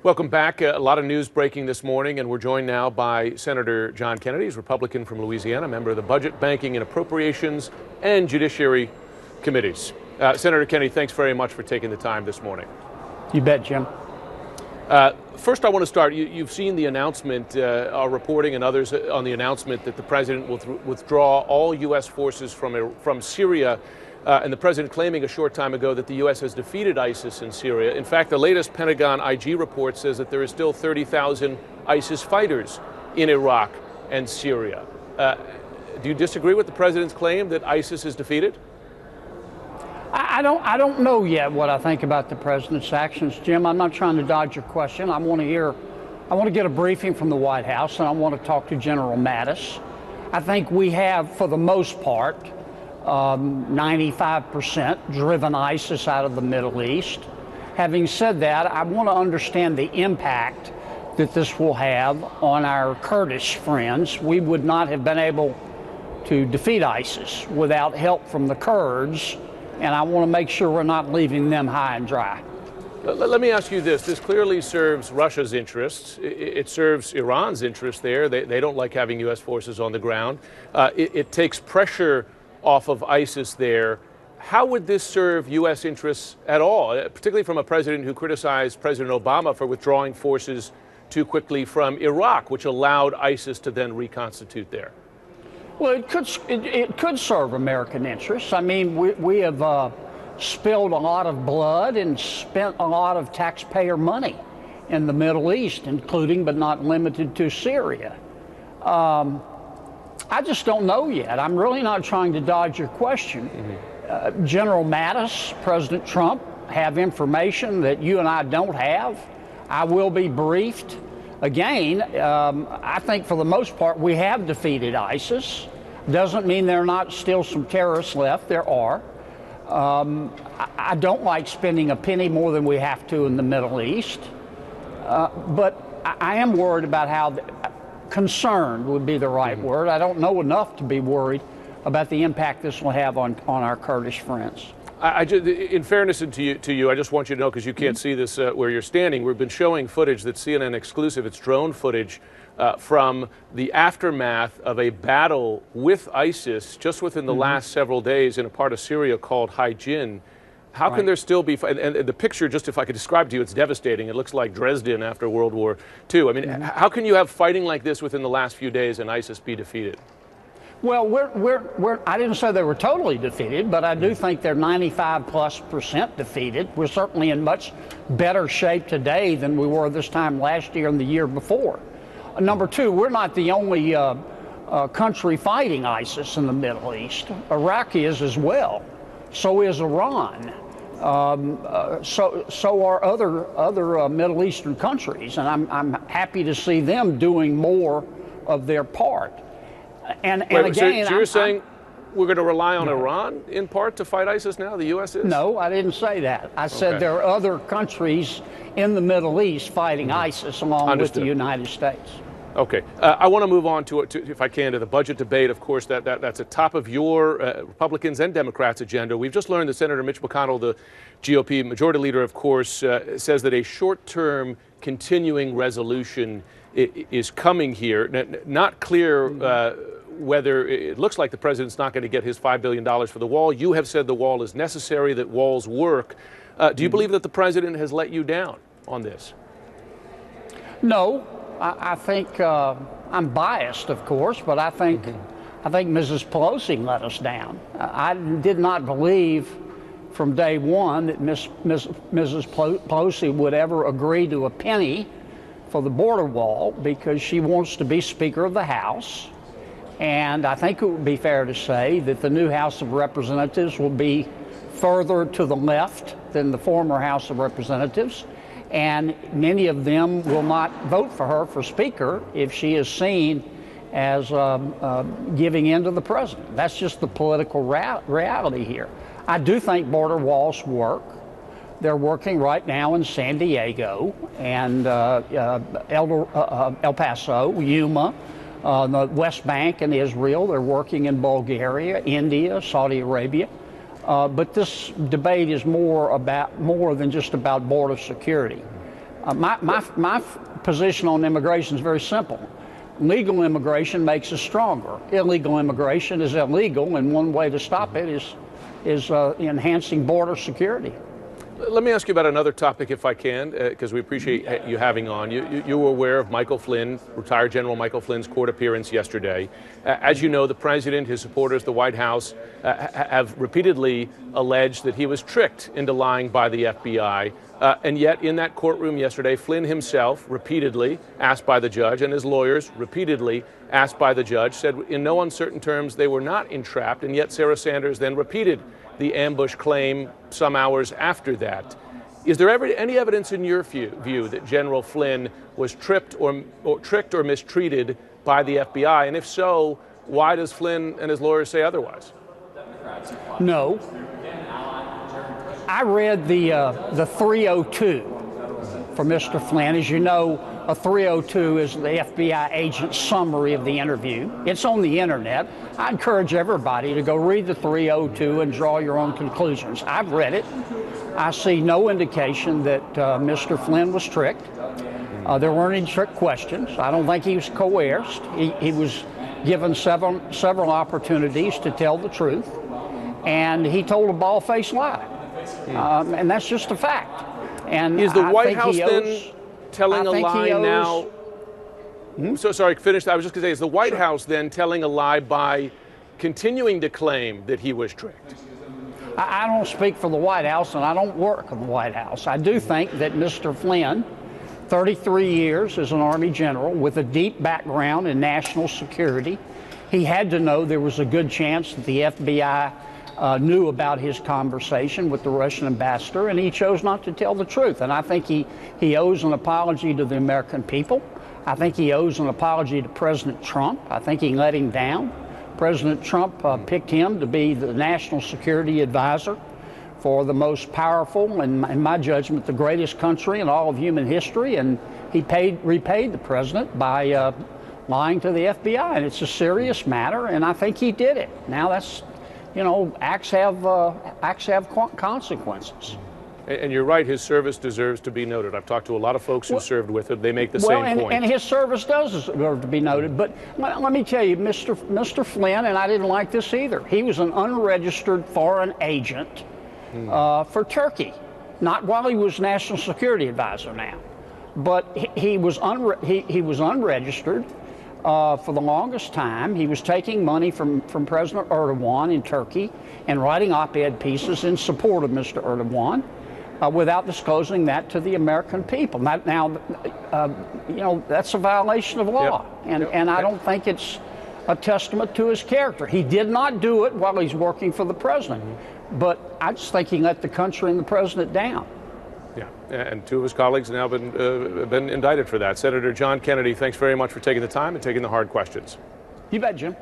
Welcome back. A lot of news breaking this morning, and we're joined now by Senator John Kennedy, he's Republican from Louisiana, member of the Budget, Banking, and Appropriations and Judiciary Committees. Senator Kennedy, thanks very much for taking the time this morning. You bet, Jim. First, I want to start. You've seen the announcement, our reporting and others on the announcement that the president will withdraw all U.S. forces from Syria, and the president claiming a short time ago that the U.S. has defeated ISIS in Syria. In fact, the latest Pentagon IG report says that there is still 30,000 ISIS fighters in Iraq and Syria. Do you disagree with the president's claim that ISIS is defeated? I don't know yet what I think about the president's actions, Jim. I'm not trying to dodge your question. I want to get a briefing from the White House, and I want to talk to General Mattis. I think we have, for the most part, 95% driven ISIS out of the Middle East. Having said that, I want to understand the impact that this will have on our Kurdish friends. We would not have been able to defeat ISIS without help from the Kurds, and I want to make sure we're not leaving them high and dry. Let me ask you this. This clearly serves Russia's interests. It serves Iran's interests there. They don't like having U.S. forces on the ground. It takes pressure off of ISIS there. How would this serve U.S. interests at all, particularly from a president who criticized President Obama for withdrawing forces too quickly from Iraq, which allowed ISIS to then reconstitute there? Well, it could serve American interests. I mean, we have spilled a lot of blood and spent a lot of taxpayer money in the Middle East, including but not limited to Syria. I just don't know yet. I'm really not trying to dodge your question. General Mattis, President Trump have information that you and I don't have. I will be briefed. Again, I think for the most part we have defeated ISIS. Doesn't mean there are not still some terrorists left. There are. I don't like spending a penny more than we have to in the Middle East. But I am worried about how, concerned would be the right word. I don't know enough to be worried about the impact this will have on our Kurdish friends. In fairness to you, I just want you to know, because you can't see this where you're standing, we've been showing footage that's CNN exclusive. It's drone footage from the aftermath of a battle with ISIS just within the last several days in a part of Syria called Hijin. How can there still be, and the picture, just if I could describe to you, it's devastating. It looks like Dresden after World War II. I mean, how can you have fighting like this within the last few days and ISIS be defeated? Well, I didn't say they were totally defeated, but I do think they're 95+% defeated. We're certainly in much better shape today than we were this time last year and the year before. Number two, we're not the only country fighting ISIS in the Middle East. Iraq is as well. So is Iran. So are other Middle Eastern countries, and I'm happy to see them doing more of their part. And again, so you're saying we're going to rely on Iran in part to fight ISIS now? The U.S. is? No, I didn't say that. I said there are other countries in the Middle East fighting ISIS along with the United States. Okay. I want to move on to, if I can, to the budget debate. Of course, that's at top of your Republicans and Democrats' agenda. We've just learned that Senator Mitch McConnell, the GOP majority leader, of course, says that a short-term continuing resolution is coming here. Not clear whether it looks like the president's not going to get his $5 billion for the wall. You have said the wall is necessary, that walls work. Do you believe that the president has let you down on this? No. I think I'm biased, of course, but I think Mrs. Pelosi let us down. I did not believe from day one that Mrs. Pelosi would ever agree to a penny for the border wall, because she wants to be Speaker of the House. And I think it would be fair to say that the new House of Representatives will be further to the left than the former House of Representatives. And many of them will not vote for her for Speaker if she is seen as giving in to the president. That's just the political reality here. I do think border walls work. They're working right now in San Diego and El Paso, Yuma, the West Bank and Israel. They're working in Bulgaria, India, Saudi Arabia. But this debate is more than just about border security. My position on immigration is very simple. Legal immigration makes us stronger. Illegal immigration is illegal, and one way to stop it is enhancing border security. Let me ask you about another topic, if I can, because we appreciate you having on. You were aware of Michael Flynn, retired General Michael Flynn's court appearance yesterday. As you know, the president, his supporters, the White House have repeatedly alleged that he was tricked into lying by the FBI. And yet, in that courtroom yesterday, Flynn himself, repeatedly asked by the judge, and his lawyers, repeatedly asked by the judge, said in no uncertain terms they were not entrapped. And yet, Sarah Sanders then repeated the ambush claim some hours after that. Is there ever any evidence in your view that General Flynn was tricked or mistreated by the FBI? And if so, why does Flynn and his lawyers say otherwise? No. I read the 302 for Mr. Flynn. As you know, a 302 is the FBI agent's summary of the interview. It's on the internet. I encourage everybody to go read the 302 and draw your own conclusions. I've read it. I see no indication that Mr. Flynn was tricked. There weren't any trick questions. I don't think he was coerced. He was given several opportunities to tell the truth, and he told a bald-faced lie. And that's just a fact. And is the White House then telling a lie now? So sorry, finished. I was just going to say, is the White House then telling a lie by continuing to claim that he was tricked? I don't speak for the White House, and I don't work in the White House. I do think that Mr. Flynn, 33 years as an Army general with a deep background in national security, he had to know there was a good chance that the FBI knew about his conversation with the Russian ambassador, and he chose not to tell the truth. And I think he owes an apology to the American people. I think he owes an apology to President Trump. I think he let him down. President Trump picked him to be the national security advisor for the most powerful, and in my judgment, the greatest country in all of human history, and he repaid the president by lying to the FBI, and it's a serious matter, and I think he did it. Now that's, you know, acts have consequences. And you're right, his service deserves to be noted. I've talked to a lot of folks who served with him. They make the same point. And his service does deserve to be noted. But let me tell you, Mr. Flynn, and I didn't like this either, he was an unregistered foreign agent for Turkey. Not while he was National Security Advisor now, but he was unregistered for the longest time. He was taking money from President Erdogan in Turkey and writing op-ed pieces in support of Mr. Erdogan without disclosing that to the American people. Now, you know, that's a violation of law, and I don't think it's a testament to his character. He did not do it while he's working for the president, but I just think he let the country and the president down. Yeah, and two of his colleagues have now been indicted for that. Senator John Kennedy, thanks very much for taking the time and taking the hard questions. You bet, Jim.